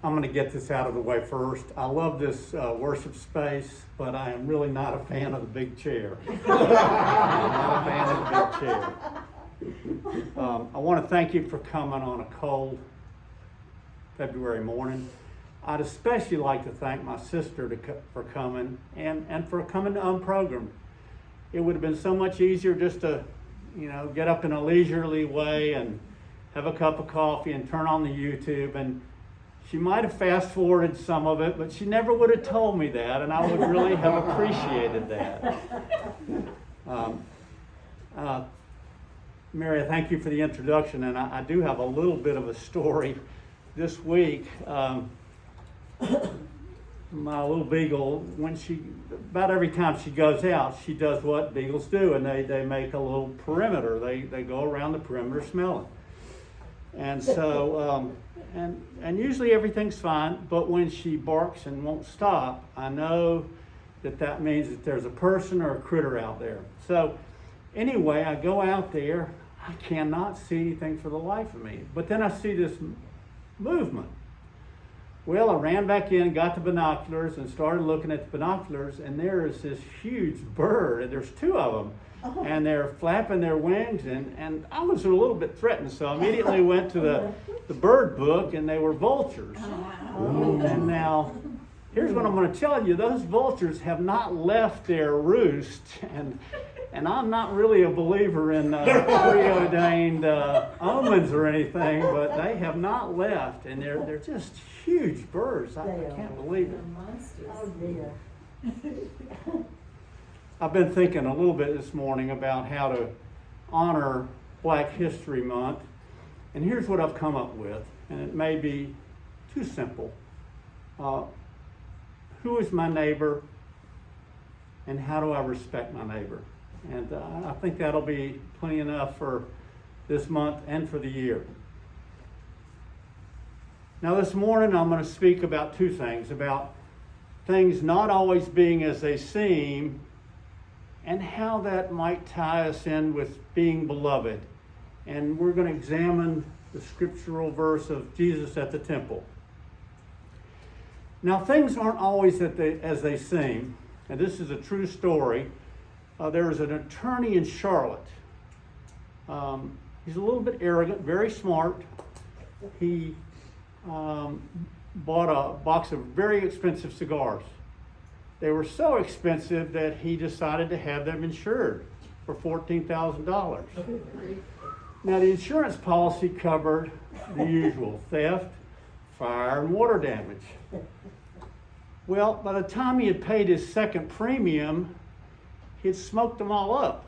I'm going to get this out of the way first. I love this worship space, but I am really not a fan of the big chair. I'm not a fan of the big chair. I want to thank you for coming on a cold February morning. I'd especially like to thank my sister for coming and for coming unprogrammed. It would have been so much easier just to, get up in a leisurely way and have a cup of coffee and turn on the YouTube, and she might have fast forwarded some of it, but she never would have told me that, and I would really have appreciated that. Mary, thank you for the introduction, and I do have a little bit of a story. This week, my little beagle, about every time she goes out, she does what beagles do, and they make a little perimeter. They go around the perimeter smelling. And so, and usually everything's fine, but when she barks and won't stop, I know that means that there's a person or a critter out there. So anyway, I go out there, I cannot see anything for the life of me. But then I see this movement. Well, I ran back in, got the binoculars, and started looking at the binoculars, and there is this huge bird, and there's two of them. And they're flapping their wings, and I was a little bit threatened, so I immediately went to the bird book, and they were vultures. And now, here's what I'm going to tell you. Those vultures have not left their roost, and I'm not really a believer in preordained omens or anything, but they have not left, and they're just huge birds. I can't believe it. Oh dear. I've been thinking a little bit this morning about how to honor Black History Month, and here's what I've come up with, and it may be too simple. Who is my neighbor, and how do I respect my neighbor? And I think that'll be plenty enough for this month and for the year. Now this morning I'm going to speak about two things, about things not always being as they seem, and how that might tie us in with being beloved. And we're going to examine the scriptural verse of Jesus at the temple. Now, things aren't always as they seem, and this is a true story. There was an attorney in Charlotte. He's a little bit arrogant, very smart. He bought a box of very expensive cigars. They were so expensive that he decided to have them insured for $14,000. Now, the insurance policy covered the usual: theft, fire, and water damage. Well, by the time he had paid his second premium, he had smoked them all up.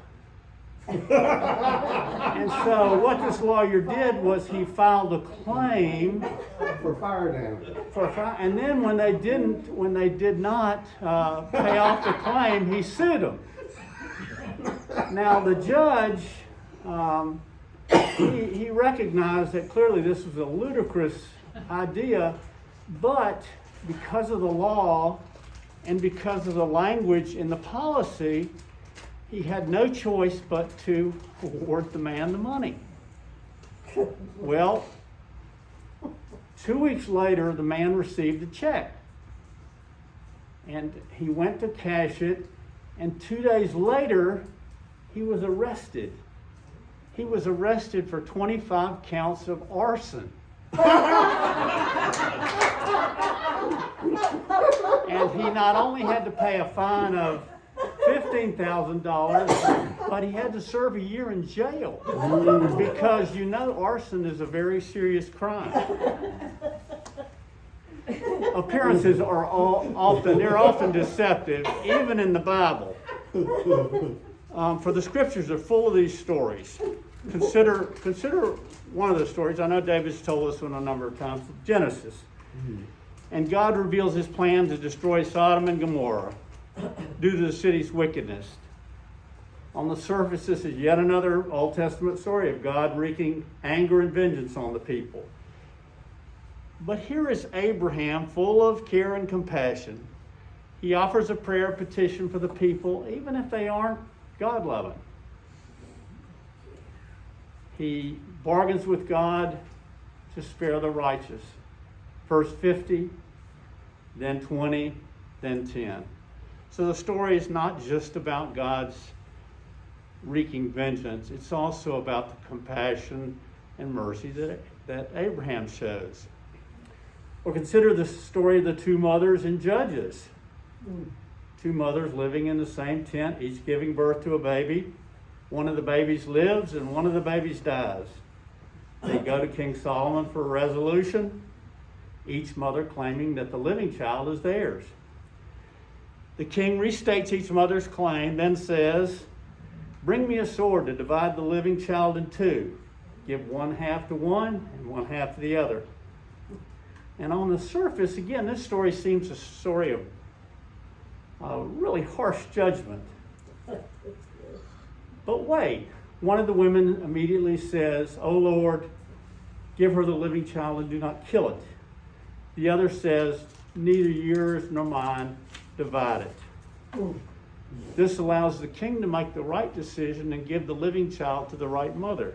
And so what this lawyer did was he filed a claim for fire damage. And then when they did not pay off the claim, he sued them. Now the judge, he recognized that clearly this was a ludicrous idea, but because of the law and because of the language in the policy, he had no choice but to award the man the money. Well, 2 weeks later, the man received a check. And he went to cash it, and 2 days later, he was arrested. He was arrested for 25 counts of arson. And he not only had to pay a fine of $15,000, but he had to serve a year in jail because arson is a very serious crime. Appearances are often deceptive, even in the Bible. For the scriptures are full of these stories. Consider one of the stories. I know David's told us one a number of times. Genesis. And God reveals his plan to destroy Sodom and Gomorrah due to the city's wickedness. On the surface, this is yet another Old Testament story of God wreaking anger and vengeance on the people. But here is Abraham, full of care and compassion. He offers a prayer petition for the people, even if they aren't— he bargains with God to spare the righteous. First 50, then 20, then 10. So the story is not just about God's wreaking vengeance. It's also about the compassion and mercy that Abraham shows. Or consider the story of the two mothers in Judges. Two mothers living in the same tent, each giving birth to a baby. One of the babies lives and one of the babies dies. They go to King Solomon for a resolution, each mother claiming that the living child is theirs. The king restates each mother's claim, then says, "Bring me a sword to divide the living child in two. Give one half to one and one half to the other." And on the surface, again, this story seems a story of really harsh judgment. But wait, one of the women immediately says, "O Lord, give her the living child and do not kill it." The other says, "Neither yours nor mine, divide it." This allows the king to make the right decision and give the living child to the right mother.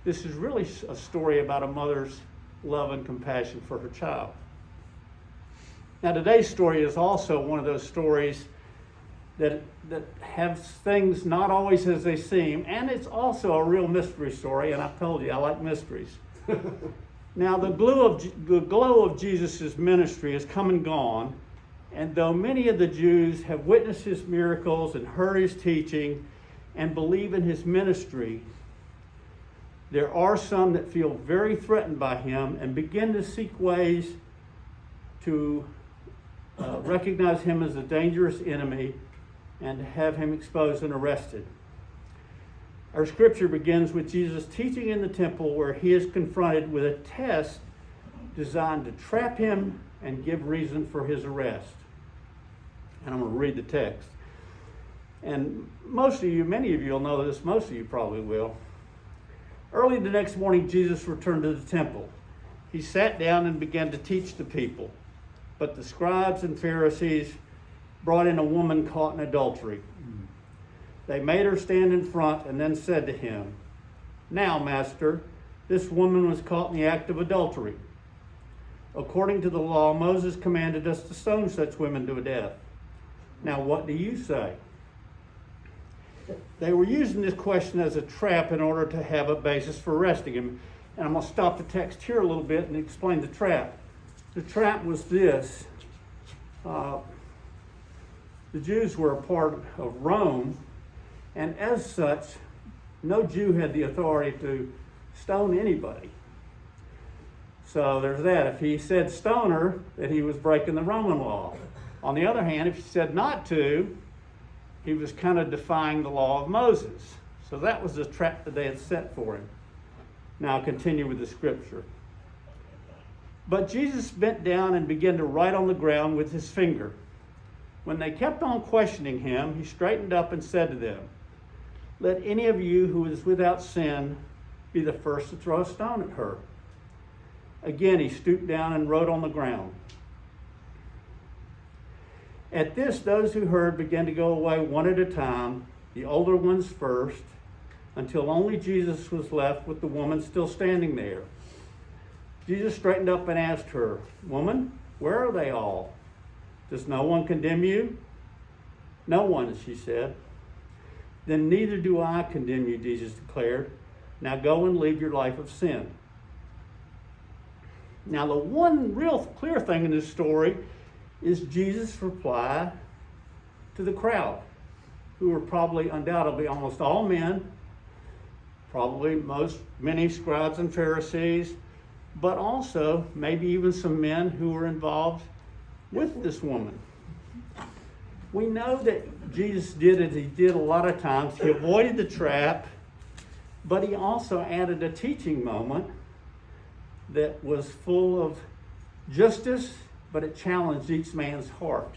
This is really a story about a mother's love and compassion for her child. Now, today's story is also one of those stories that have things not always as they seem, and it's also a real mystery story, and I've told you I like mysteries. Now, the glow of Jesus' ministry has come and gone, and though many of the Jews have witnessed his miracles and heard his teaching and believe in his ministry, there are some that feel very threatened by him and begin to seek ways to recognize him as a dangerous enemy and to have him exposed and arrested. Our scripture begins with Jesus teaching in the temple, where he is confronted with a test designed to trap him and give reason for his arrest. And I'm going to read the text. And many of you will know this, most of you probably will. Early the next morning, Jesus returned to the temple. He sat down and began to teach the people. But the scribes and Pharisees brought in a woman caught in adultery. They made her stand in front and then said to him, "Now, Master, this woman was caught in the act of adultery. According to the law, Moses commanded us to stone such women to death. Now, what do you say?" They were using this question as a trap in order to have a basis for arresting him. And I'm going to stop the text here a little bit and explain the trap. The trap was this. The Jews were a part of Rome, and as such, no Jew had the authority to stone anybody. So there's that. If he said stone her, that he was breaking the Roman law. On the other hand, if he said not to, he was kind of defying the law of Moses. So that was the trap that they had set for him. Now I'll continue with the scripture. But Jesus bent down and began to write on the ground with his finger. When they kept on questioning him, he straightened up and said to them, "Let any of you who is without sin be the first to throw a stone at her." Again, he stooped down and wrote on the ground. At this, those who heard began to go away one at a time, the older ones first, until only Jesus was left with the woman still standing there. Jesus straightened up and asked her, "Woman, where are they all? Does no one condemn you?" "No one," she said. "Then neither do I condemn you," Jesus declared. "Now go and live your life of sin." Now, the one real clear thing in this story is Jesus' reply to the crowd, who were probably undoubtedly almost all men, probably many scribes and Pharisees, but also maybe even some men who were involved with this woman. We know that Jesus did as he did a lot of times. He avoided the trap, but he also added a teaching moment that was full of justice, but it challenged each man's heart.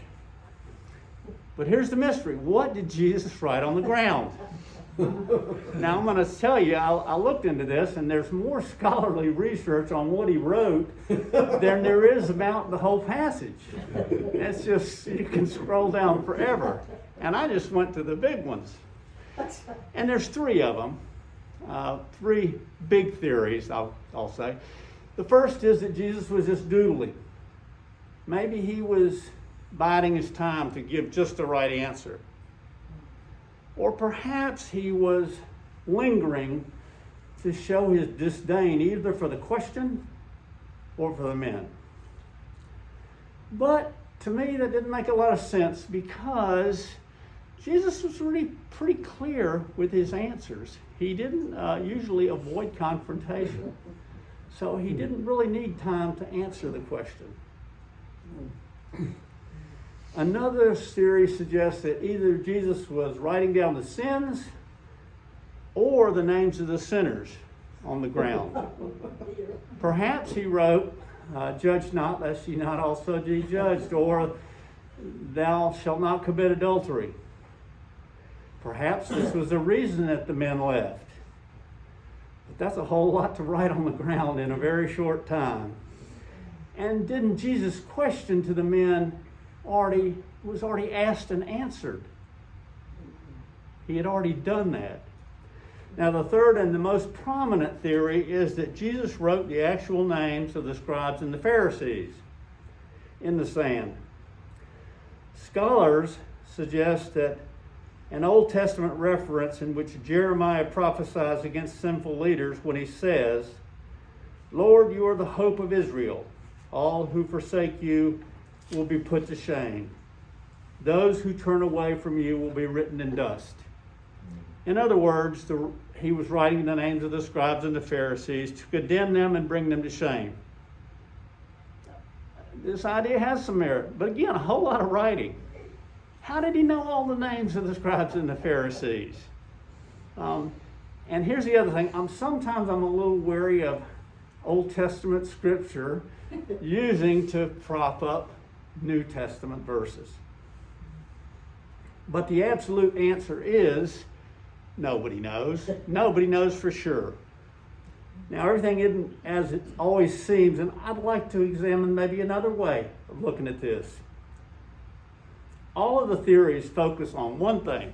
But here's the mystery. What did Jesus write on the ground? Now, I'm going to tell you, I looked into this, and there's more scholarly research on what he wrote than there is about the whole passage. It's just, you can scroll down forever. And I just went to the big ones. And there's three of them. Three big theories, I'll say. The first is that Jesus was just doodling. Maybe he was biding his time to give just the right answer. Or perhaps he was lingering to show his disdain either for the question or for the men. But to me, that didn't make a lot of sense because Jesus was really pretty clear with his answers. He didn't usually avoid confrontation. So he didn't really need time to answer the question. Another theory suggests that either Jesus was writing down the sins or the names of the sinners on the ground. Perhaps he wrote, judge not, lest ye not also be judged, or thou shalt not commit adultery. Perhaps this was the reason that the men left. But that's a whole lot to write on the ground in a very short time. And didn't Jesus' question to the men was already asked and answered? He had already done that. Now the third and the most prominent theory is that Jesus wrote the actual names of the scribes and the Pharisees in the sand. Scholars suggest that an Old Testament reference in which Jeremiah prophesies against sinful leaders when he says, Lord, you are the hope of Israel. All who forsake you will be put to shame. Those who turn away from you will be written in dust. In other words, he was writing the names of the scribes and the Pharisees to condemn them and bring them to shame. This idea has some merit, but again, a whole lot of writing. How did he know all the names of the scribes and the Pharisees? And here's the other thing. Sometimes I'm a little wary of Old Testament scripture using to prop up New Testament verses. But the absolute answer is nobody knows. Nobody knows for sure. Now, everything isn't as it always seems, and I'd like to examine maybe another way of looking at this. All of the theories focus on one thing,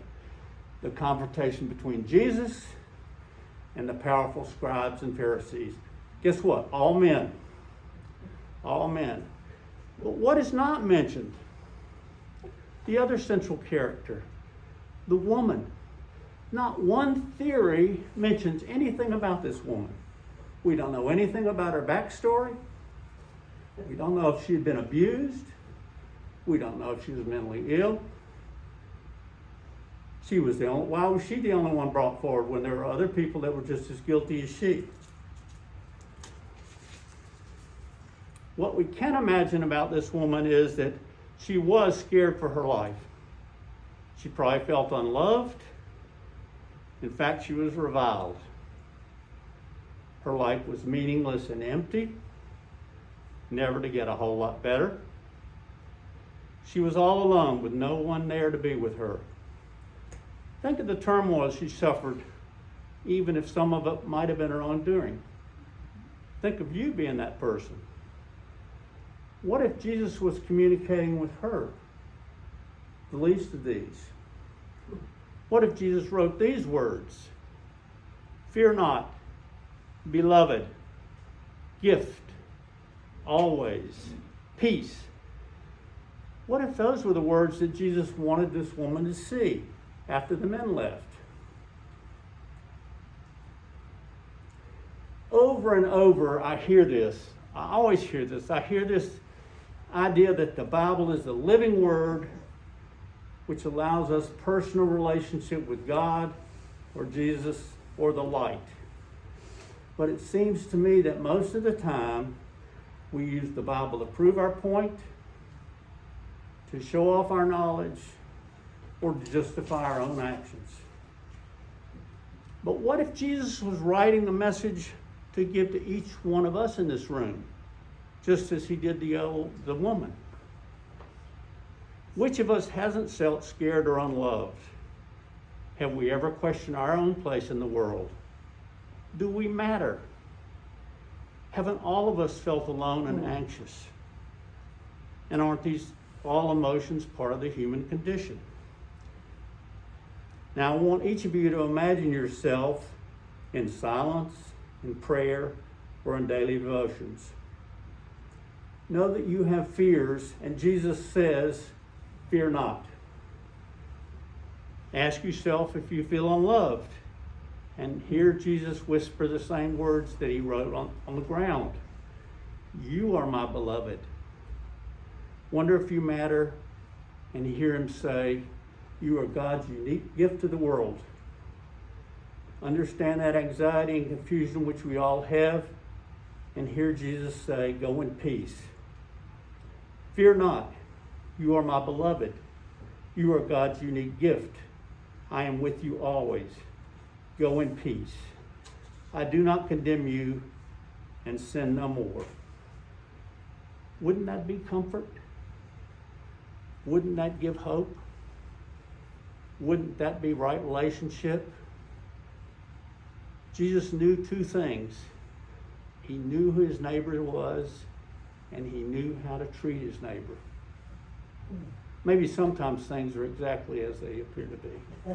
the confrontation between Jesus and the powerful scribes and Pharisees. Guess what? All men. All men. But what is not mentioned? The other central character, the woman. Not one theory mentions anything about this woman. We don't know anything about her backstory. We don't know if she had been abused. We don't know if she was mentally ill. Why was she the only one brought forward when there were other people that were just as guilty as she? What we can imagine about this woman is that she was scared for her life. She probably felt unloved. In fact, she was reviled. Her life was meaningless and empty, never to get a whole lot better. She was all alone with no one there to be with her. Think of the turmoil she suffered, even if some of it might have been her own doing. Think of you being that person. What if Jesus was communicating with her? The least of these. What if Jesus wrote these words? Fear not, beloved, gift, always, peace. What if those were the words that Jesus wanted this woman to see after the men left? Over and over, I hear this. I always hear this. I hear this idea that the Bible is the living word which allows us personal relationship with God or Jesus or the light. But it seems to me that most of the time we use the Bible to prove our point, to show off our knowledge, or to justify our own actions. But what if Jesus was writing a message to give to each one of us in this room, just as he did the woman? Which of us hasn't felt scared or unloved? Have we ever questioned our own place in the world? Do we matter? Haven't all of us felt alone and anxious? And aren't these all emotions part of the human condition? Now, I want each of you to imagine yourself in silence, in prayer, or in daily devotions. Know that you have fears, and Jesus says, fear not. Ask yourself if you feel unloved, and hear Jesus whisper the same words that he wrote on the ground. You are my beloved. Wonder if you matter, and hear him say, you are God's unique gift to the world. Understand that anxiety and confusion which we all have, and hear Jesus say, go in peace. Fear not, you are my beloved. You are God's unique gift. I am with you always. Go in peace. I do not condemn you, and sin no more. Wouldn't that be comfort? Wouldn't that give hope? Wouldn't that be right relationship? Jesus knew two things. He knew who his neighbor was, and he knew how to treat his neighbor. Maybe sometimes things are exactly as they appear to be.